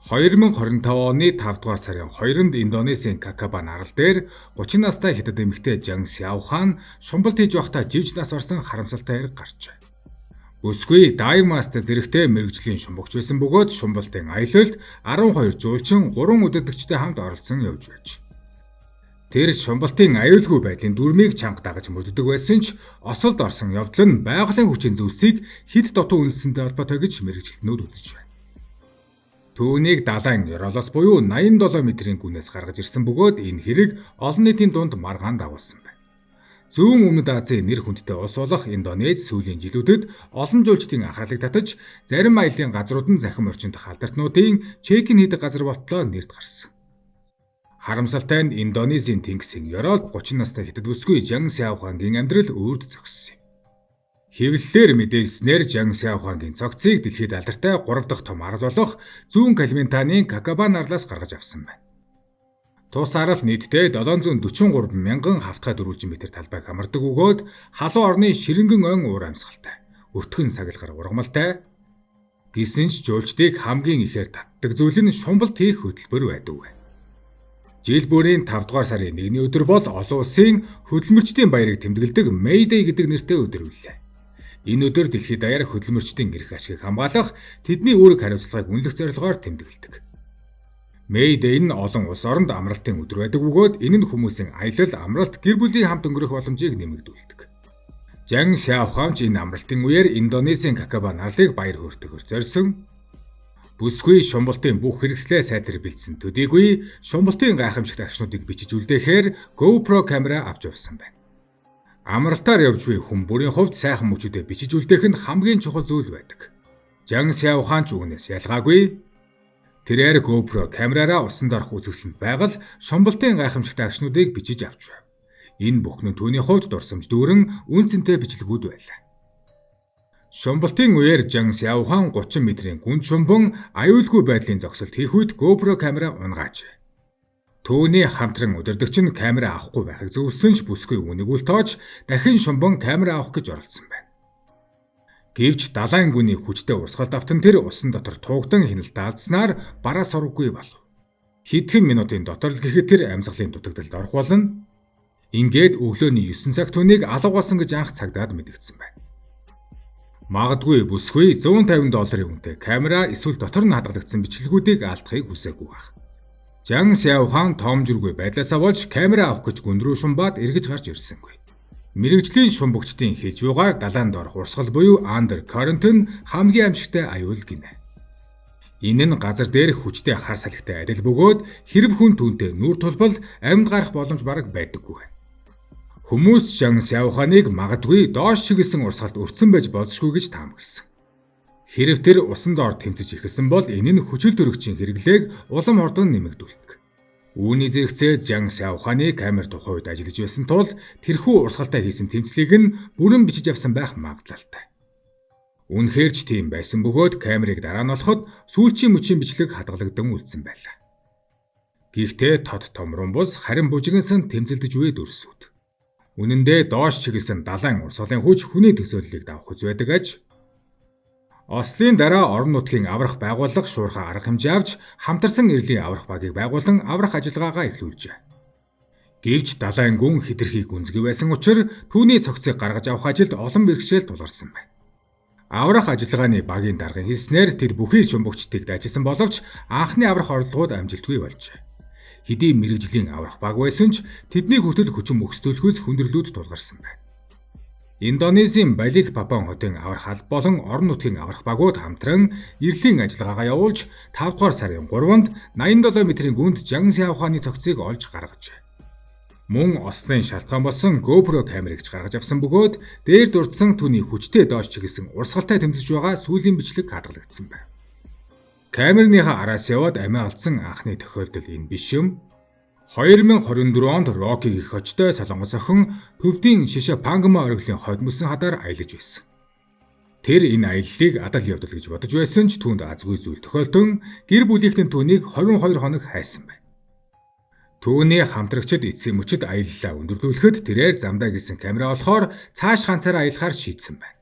2025 оны 5 дугаар сарын 2-нд Индонезийн Какабан арал дээр 30 настай хятад эмэгтэй Жан Сяохань шумбалт хийж байхдаа живж нас барсан харамсалтай хэрэг гарчээ. Бүсгүй Dive Master зэрэгтэй мэрэгжлийн шумбагч байсан бөгөөд шумбалтын аялалд 12 жуулчин 3 удирдагчтай хамт оролцсон явж байж. Тэр шумбалтын аюулгүй байдлын дүрмийг чанга дагаж мөрддөг байсан ч осолд орсон явдал нь байгалийн хүчин зүйлсийг хэд дутуу үнэлсэнтэй холбоотой гэж мэрэгчлэтнүүд үзэж байна. Түүнийг далайн Еролос буюу 87 метрийн гүнээс гаргаж ирсэн бөгөөд энэ хэрэг олон нийтийн дунд маргаан дагуулсан байна. Зүүн өмнөд Азийн нэр хүндтэй улс болох Индонез сүүлийн жилүүдэд олон жуулчдын анхаарлыг татаж, зарим аялын газрууд нь захим орчинд халдвартнуудын чек-ин хийдэг газар болтлоо нэрд гарсан. Харамсалтай нь Индонезийн тэнгисийн Еролд 30 настай хятад бүсгүй Жан Сяохангийн амьдрал үрд зогссон юм. Хэвлэлээр мэдээлснээр Жан Сяохангийн цогцыг дэлхийд алдартай 3 дахь том арал болох Зүүн Калимантаны Какабан арлаас гаргаж авсан байна. Тус арал нийтдээ 743 мянган хавтгай дөрвөлжин метр талбайг хамардаг бөгөөд халуун орны ширэнгэн он уур амьсгалтай, өртгөн сагалгаар ургамалтай. Гэсэн ч жуулчдыг хамгийн ихээр татдаг зүйл нь шумбалт хийх хөтөлбөр байдаг. Жил бүрийн 5 дугаар сарын 1-ний өдөр бол олон улсын хөдөлмөрчдийн баярыг тэмдэглэдэг May Day гэдэг нэртэй өдөр үлээ. Энэ өдөр дэлхийд даяар хөдөлмөрчдийн эрх ашгийг хамгаалах, тэдний үүрэг хариуцлагыг үнэлэх зорилгоор тэмдэглэдэг. May Day нь олон улс оронд амралтын өдөр байдаг бөгөөд энэ нь хүмүүсийн аялал, амралт, гэр бүлийн хамт өнгөрөх боломжийг нэмэгдүүлдэг. Жан Сяохань энэ амралтын үеэр Индонезийн Какабан арлыг баяр хөөртэйгээр зорьсон. Бүсгүй шумбалтын бүх хэрэгслээ сайтар бэлдсэн төдийгүй шумбалтын гайхамшигт агшнуудыг бичиж үлдээхээр GoPro камера авч явсан байна. Амралтаар явж буй хүн бүрийн хувьд сайхан мөчүүдэд бичиж үлдээх нь хамгийн чухал зүйл байдаг. Жан Сяохань ч үүнээс ялгаагүй. Тэрээр GoPro камераараа усан дорох үзэсгэлэнт байгаль шумбалтын гайхамшигт агшнуудыг бичиж авч байв. Энэ бүхэн нь түүний хувьд дурсамж дүүрэн үн цэнтэй бичлэгүүд байлаа. Шумбалтын үеэр Жан Сяохань 30 метрийн гүн шумбан аюулгүй байдлын зогсолт хийх үед GoPro камера унгааж. Түүний хамтран удирдагч нь камера авахгүй байхыг зөвлөсөн ч бүсгүй үнийг үлтоож дахин шумбан камера авах гэж оролдсон байна. Гэвч далайн гүний хүчтэй урсгалд автан тэр усан дотор туугдан хяналтаалдснаар бараа сурггүй болов. Хэдхэн минутын дотор л гэхэд тэр амьсгалын дутагдалд орох болно. Ингээд өглөөний 9 цаг түүнийг алгуулсан гэж анх цагдаад мэдэгдсэн байна. Магадгүй бүсгүй $150 үнэтэй камера эсвэл дотор нь хадгалагдсан бичлэгүүдийг алдахыг хүсээгүй байх. Жан Сяохань тоомжиргүй байдлаасаа болж камера авах гэж гүн рүү шумбаад эргэж гарч ирсэнгүй. Мэргэжлийн шумбагчдын хийж бугаар далайн доорх урсгал буюу undercurrent нь хамгийн амжигтай аюул гинэ. Энэ нь газар дээрх хүчтэй хар салхитай адил бөгөөд хэрэв хүн түүнтэй нүр тулбал амьд гарах боломж бараг байдаггүй. Хүмүүс Жан Сяоханыг магадгүй доош чиглэсэн урсгалд өртсөн байж болзошгүй гэж таамагласан. Хэрэв тэр усан доор тэмцэж ихэлсэн бол энэ нь хүчил төрөгчийн хэрэглээг улам хордон нэмэгдүүлдэг. Үүний зэрэгцээ Жан Сяоханы камер тухай үед ажиллаж байсан тул тэрхүү урсгалтай хийсэн тэмцлийг нь бүрэн бичиж авсан байх магадлалтай. Үнэхээр ч тийм байсан бөгөөд камерыг дараа нь олоход сүүлчийн мөчийн бичлэг хадгалагдсан үлдсэн байлаа. Гэхдээ тод томрон бус харин бужигнсан тэмцэлдэж буй дүрсүүд. Үнэн дээр доош чиглэсэн далайн урсгалын хүч хүний төсөөллийг давах үз байдаг аж. Ослын дараа орон нутгийн аврах байгууллага шуурхай арга хэмжээ авч хамтарсан эрлийн аврах багийг байгуулан аврах ажиллагаагаа эхлүүлжээ. Гэвч далайн гүн хэтэрхий гүнзгий байсан учраас түүний цогцыг гаргаж авах ажилд олон бэрхшээл тулгарсан байна. Аврах ажиллагааны багийн даргын хэлснээр тэд бүхий шумбагчдыг дайчилсан боловч анхны аврах орлогууд амжилтгүй болжээ. Хэдий мэрэгжлийн аврах баг байсан ч тэдний хүртэл хүчин мөхсдүүлэхүйц хүндрэлүүд тулгарсан байна. Индонезийн Баликпапан хотын аврах алба болон орон нутгийн аврах багууд хамтран эрлийн ажиллагаагаа явуулж 5 дугаар сарын 3-нд 87 метрийн гүнд Жан Сяоханы цогцыг олж гаргажээ. Мөн ослын шалтгаан болсон GoPro камерыг ч гаргаж авсан бөгөөд дээр дурдсан түүний хүчтэй доош чиглэсэн урсгалтай тэмцэж байгаа сүүлийн бичлэг хадгалагдсан байна. Камерныхаа араас яваад амиа алдсан анхны тохиолдол энэ биш юм. 2024 онд Рокиг их очтой Солонгос охин төвдийн шишэ Пангма ориглын хойд мөсөн хадаар аялаж байсан. Тэр энэ аяллыг адал явдал гэж бодож байсан ч түүнд азгүй зүйл тохиолдсон гэр бүлийнхэн түүнийг 22 хоног хайсан байна. Түүний хамтрагчид эцсийн мөчид аяллаа өндөрлүүлэхэд тэрээр замдаа гисэн камера олохоор цааш ганцаараа аялахаар шийдсэн байна.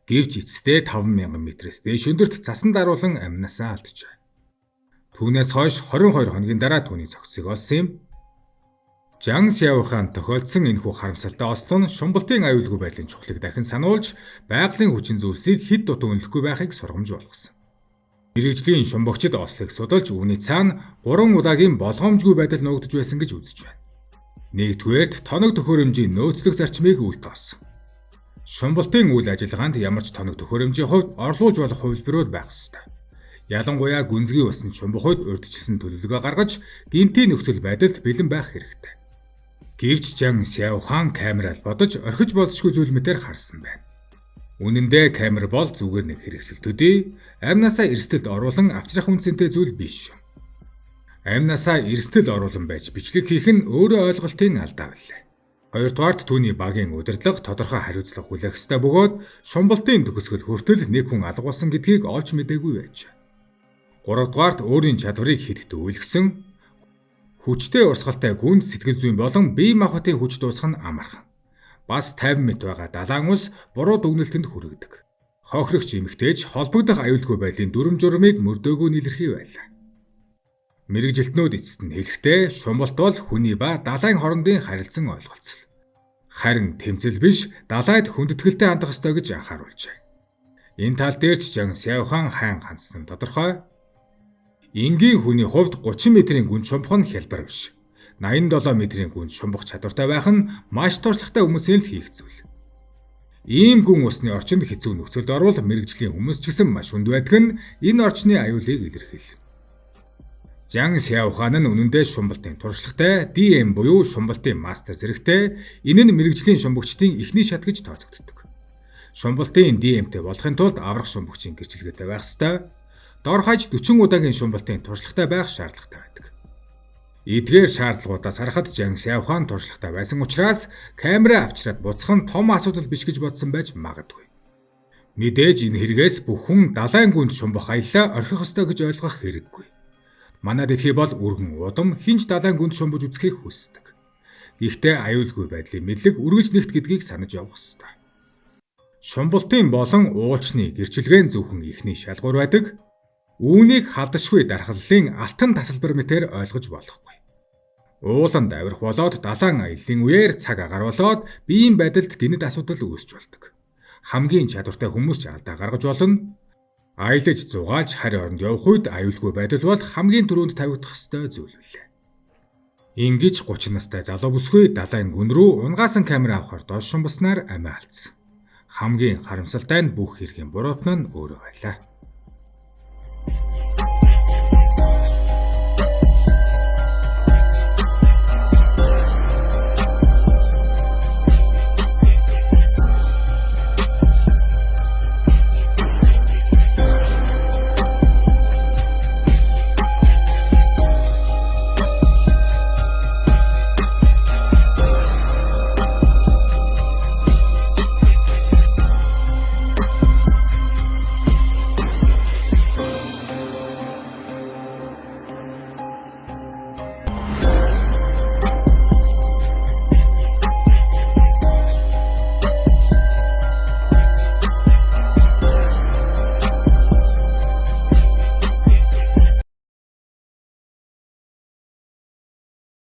Гэвч эцэстээ 5,000 метрээс дээш өндөрт цасан даруулан амнасаа алджээ. Түүнээс хойш 22 хоногийн дараа түүний цогцыг олсон юм. Жан Сяохаан тохиолдсон энэхүү харамсалтай ослон Шумбалтын аюулгүй байдлын чухлыг дахин сануулж, байгалийн хүчин зүйлсийг хэд дутуу үнэлэхгүй байхыг сургамж болгосон. Мэргэжлийн шумбагчид ослыг судалж үүний цаана 3 удаагийн болгоомжгүй байдал нуугдж байсан гэж үзэж байна. Нэгдүгээрт тоног төхөөрөмжийн нөөцлөх зарчмыг үл тоосон. Шумбалтын үйл ажиллагаанд ямар ч тоног төхөөрөмжийн хувьд орлуулж болох хувилбарууд байх ёстой. Ялангуяа гүнзгий усны шумбах үед урьдчилсан төлөвлөгөө гаргаж, гинтийн нөхцөл байдалд бэлэн байх хэрэгтэй. Гэвч Жан Сяохаан камераар бодож орхиж болзошгүй зүйл мэтэр харсан байна. Үнэн дээр камер бол зүгээр нэг хэрэгсэл төдий, амнасаа эрсдэлд оруулан авчрах үнцэнтэй зүйл биш юм. Амнасаа эрсдэл оруулан байж бичлэг хийх нь өөрөө ойлголтын алдаа байлаа. Хоёрдугаарт түүний багийн удирдлага тодорхой хариуцлага хүлээх ёстой бөгөөд Шумбалтын төгсгөл хүртэл нэг хүн алгуулсан гэдгийг олж мэдээгүй байж. Гуравдугаарт өөрийн чадварыг хэдд өвлгсөн, хүчтэй урсгалтай гүнд сэтгэл зүйн болон бие махбодын хүч дуусах нь амархан. Бас 50 м байгаа далайн ус буруу дүгнэлтэнд хүргэдэг. Хохирогч эмэгтэйч холбогдох аюулгүй байдлын дүрм журмыг мөрдөөгөө илэрхий байлаа. Мэргэжилтнүүд эцэст нь хэлэхдээ Шумбалт бол хүний ба далайн хоорондын харилцан ойлголцол. Харин тэмцэл биш, далайд хүндэтгэлтэй хандах ёстой гэж анхааруулжээ. Энэ тал дээр ч Жан Сяохаан хайн ганцхан тодорхой. Энгийн хүний хувьд 30 метрийн гүн шумбах нь хялбар биш. 87 метрийн гүн шумбах чадвартай байх нь маш туршлагатай хүмүүсийн л хийх зүйл. Ийм гүн усны орчинд хэцүү нөхцөлд орвол мэргэжлийн хүмүүс ч гэсэн маш хүнд байдаг нь энэ орчны аюулыг илэрхийлнэ. Жан Сяохаан нь үнэндээ Шумбалтын туршлагатай DM буюу Шумбалтын мастер зэрэгтэй, энэ нь мэргэжлийн шумбагчдын эхний шат гэж тооцогддог. Шумбалтын DM-тэй болохын тулд аврах шумбагчийн гэрчилгээтэй байх ёстой. Дор хаяж 40 удаагийн Шумбалтын туршлагатай байх шаардлагатай байдаг. Эдгээр шаардлагуудаас харахад Жан Сяохаан туршлагатай байсан учраас камера авчраад буцах нь том асуудал биш гэж бодсон байж магадгүй. Мэдээж энэ хэрэгээс бүх хүн далайн гүнд шумбах аяллаа орхих ёстой гэж ойлгох хэрэггүй. Манай дэлхий бол өргөн удам хинч далайн гүнд шумбаж үзэхийг хүсдэг. Гэхдээ аюулгүй байдлын мэдлэг үргэлж нэгт гэдгийг санаж явах ёстой. Шумбалтын болон уулчны гэрчилгээний зөвхөн ихний шалгуур байдаг. Үүнийг халдашгүй дархлалын алтан тасалбар мэтээр ойлгож болохгүй. Ууланд авирах болоод далайн аяллаа үеэр цаг агаар болоод биеийн байдалд гинэд асуудал үүсч болдог. Хамгийн чадвартай хүмүүс ч алдаа гаргаж болно. Аялаж зугаалж харь оронд явах үед аюулгүй байдал бол хамгийн түрүүнд тавигдах ёстой зүйл билээ. Ингиж 30 настай залуу бүсгүй далайн гүн рүү унгаасан камера авахар доош шумбаснаар амиа алдсан. Хамгийн харамсалтай нь бүх хэргийн буруутан нь өөрөө байлаа.